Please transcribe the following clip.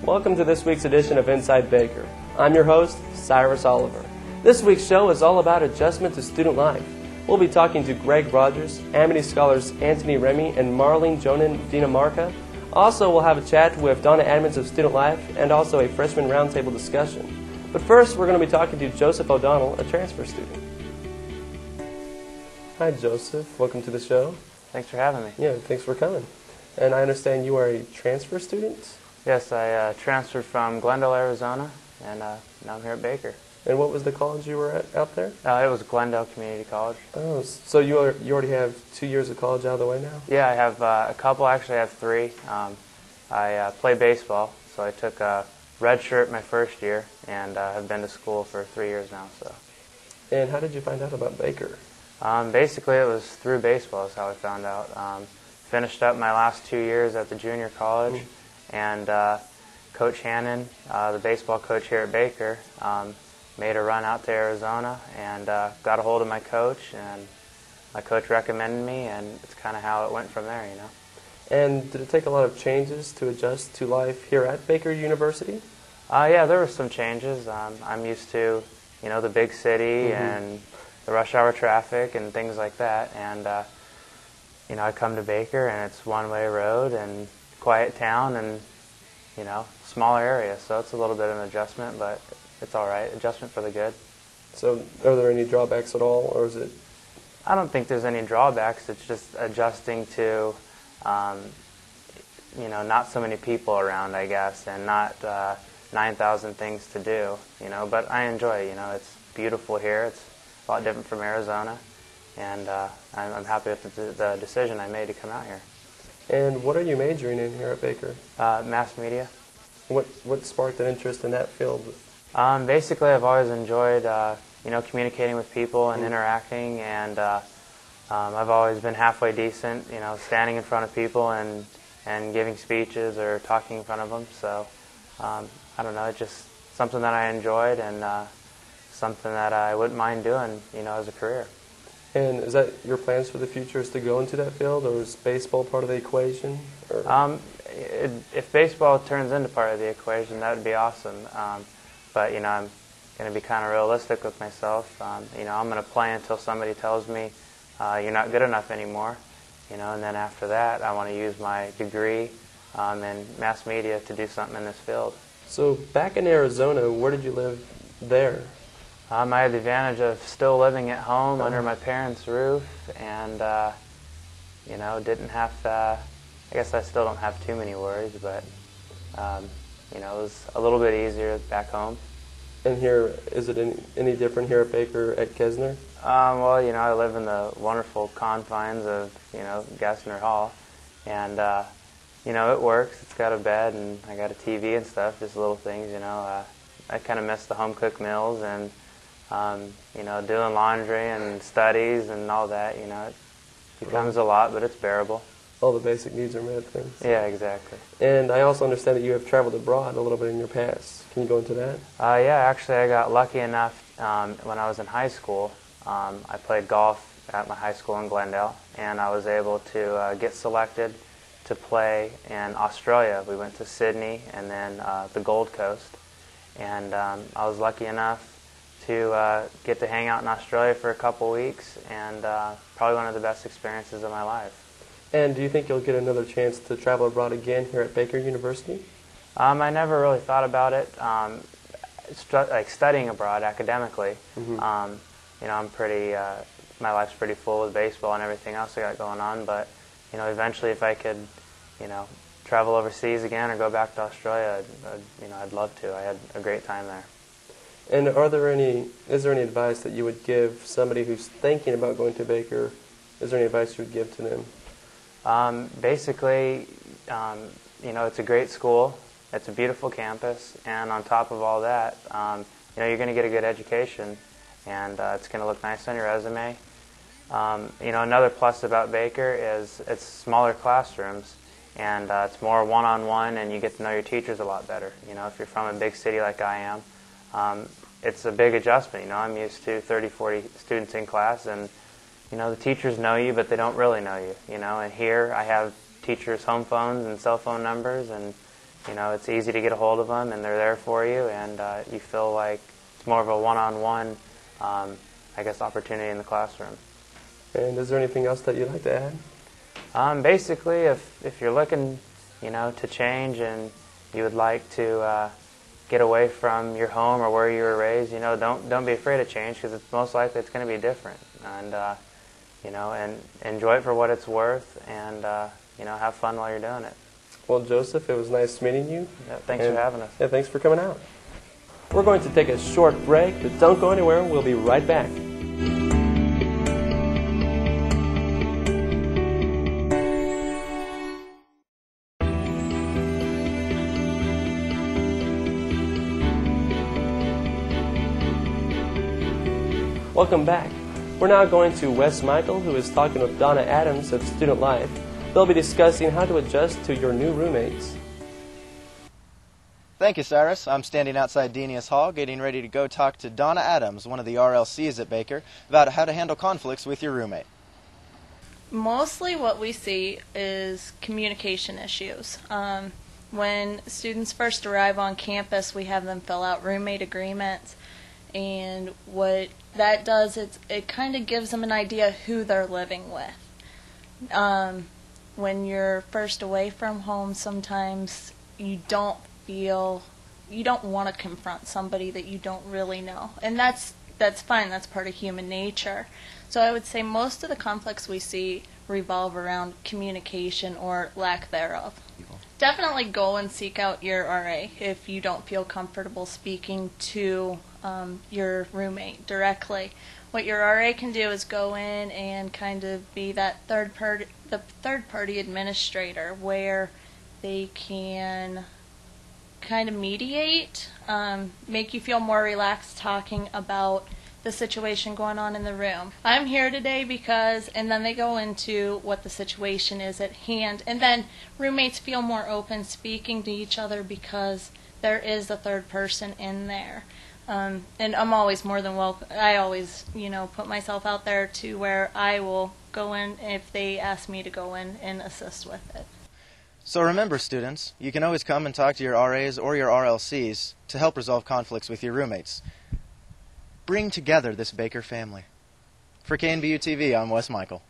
Welcome to this week's edition of Inside Baker. I'm your host, Cyrus Oliver. This week's show is all about adjustment to student life. We'll be talking to Greg Rogers, Amity Scholars Anthony Remy, and Marlene Jonan Dinamarca. Also, we'll have a chat with Donna Admins of Student Life and also a freshman roundtable discussion. But first, we're going to be talking to Joseph O'Donnell, a transfer student. Hi, Joseph. Welcome to the show. Thanks for having me. Yeah, thanks for coming. And I understand you are a transfer student? Yes, I transferred from Glendale, Arizona, and now I'm here at Baker. And what was the college you were at out there? It was Glendale Community College. Oh, so you already have 2 years of college out of the way now? Yeah, I have a couple. Actually, I have three. I play baseball, so I took a red shirt my first year, and have been to school for 3 years now. So. And how did you find out about Baker? Basically, it was through baseball is how I found out. Finished up my last 2 years at the junior college, and Coach Hannon, the baseball coach here at Baker, made a run out to Arizona and got a hold of my coach, and my coach recommended me, and it's kind of how it went from there, you know. And did it take a lot of changes to adjust to life here at Baker University? Yeah, there were some changes. I'm used to, the big city and the rush hour traffic and things like that, and I come to Baker and it's one-way road and quiet town and smaller area, so it's a little bit of an adjustment, but it's all right. Adjustment for the good. So are there any drawbacks at all, or is it? I don't think there's any drawbacks. It's just adjusting to not so many people around, I guess, and not 9,000 things to do, but I enjoy it. It's beautiful here. It's a lot different from Arizona, and I'm happy with the decision I made to come out here. And what are you majoring in here at Baker? Mass media. What sparked an interest in that field? Basically, I've always enjoyed, communicating with people and interacting, and I've always been halfway decent, standing in front of people and giving speeches or talking in front of them. So, I don't know, it's just something that I enjoyed and something that I wouldn't mind doing, as a career. And is that your plans for the future, is to go into that field, or is baseball part of the equation? If baseball turns into part of the equation, that would be awesome. But, I'm going to be kind of realistic with myself. I'm going to play until somebody tells me you're not good enough anymore. And then after that, I want to use my degree in mass media to do something in this field. So back in Arizona, where did you live there? I had the advantage of still living at home under my parents' roof, and didn't have to. I guess I still don't have too many worries, but it was a little bit easier back home. And here, is it any different here at Baker at Gesner? Well, I live in the wonderful confines of Gesner Hall, and it works. It's got a bed, and I got a TV and stuff. Just little things, I kind of miss the home cooked meals and. Doing laundry and studies and all that, it becomes a lot, but it's bearable. All the basic needs are met then. Yeah, exactly. And I also understand that you have traveled abroad a little bit in your past. Can you go into that? Yeah, actually I got lucky enough when I was in high school. I played golf at my high school in Glendale, and I was able to get selected to play in Australia. We went to Sydney and then the Gold Coast, and I was lucky enough to get to hang out in Australia for a couple weeks, and probably one of the best experiences of my life. And do you think you'll get another chance to travel abroad again here at Baker University? I never really thought about it, like studying abroad academically. I'm pretty, my life's pretty full with baseball and everything else I got going on, but eventually if I could, travel overseas again or go back to Australia, I'd love to. I had a great time there. And is there any advice that you would give somebody who's thinking about going to Baker? Is there any advice you would give to them? Basically, it's a great school. It's a beautiful campus, and on top of all that, you're going to get a good education, and it's going to look nice on your resume. Another plus about Baker is it's smaller classrooms, and it's more one-on-one, and you get to know your teachers a lot better. If you're from a big city like I am, it's a big adjustment. I'm used to 30, 40 students in class, and the teachers know you, but they don't really know you. And here I have teachers' home phones and cell phone numbers, and it's easy to get a hold of them, and they're there for you, and you feel like it's more of a one-on-one, opportunity in the classroom. And is there anything else that you'd like to add? Basically, if you're looking, to change and you would like to get away from your home or where you were raised, don't be afraid of change, because it's most likely it's going to be different, and and enjoy it for what it's worth, and have fun while you're doing it. Well, Joseph, it was nice meeting you. Yeah, thanks for having us. Yeah, thanks for coming out. We're going to take a short break, but don't go anywhere. We'll be right back. Welcome back. We're now going to Wes Mikel, who is talking with Donna Adams of Student Life. They'll be discussing how to adjust to your new roommates. Thank you, Cyrus. I'm standing outside Denius Hall getting ready to go talk to Donna Adams, one of the RLCs at Baker, about how to handle conflicts with your roommate. Mostly what we see is communication issues. When students first arrive on campus, we have them fill out roommate agreements, and what that does is it kind of gives them an idea who they're living with. When you're first away from home, sometimes you don't want to confront somebody that you don't really know, and that's fine. That's part of human nature. So I would say most of the conflicts we see revolve around communication or lack thereof. Definitely go and seek out your RA if you don't feel comfortable speaking to your roommate directly. What your RA can do is go in and kind of be that third party administrator, where they can kind of mediate, make you feel more relaxed talking about the situation going on in the room. I'm here today because, and then they go into what the situation is at hand, and then roommates feel more open speaking to each other because there is a third person in there. And I'm always more than welcome. I always, put myself out there to where I will go in if they ask me to go in and assist with it. So remember, students, you can always come and talk to your RAs or your RLCs to help resolve conflicts with your roommates. Bring together this Baker family. For KNBU-TV, I'm Wes Mikel.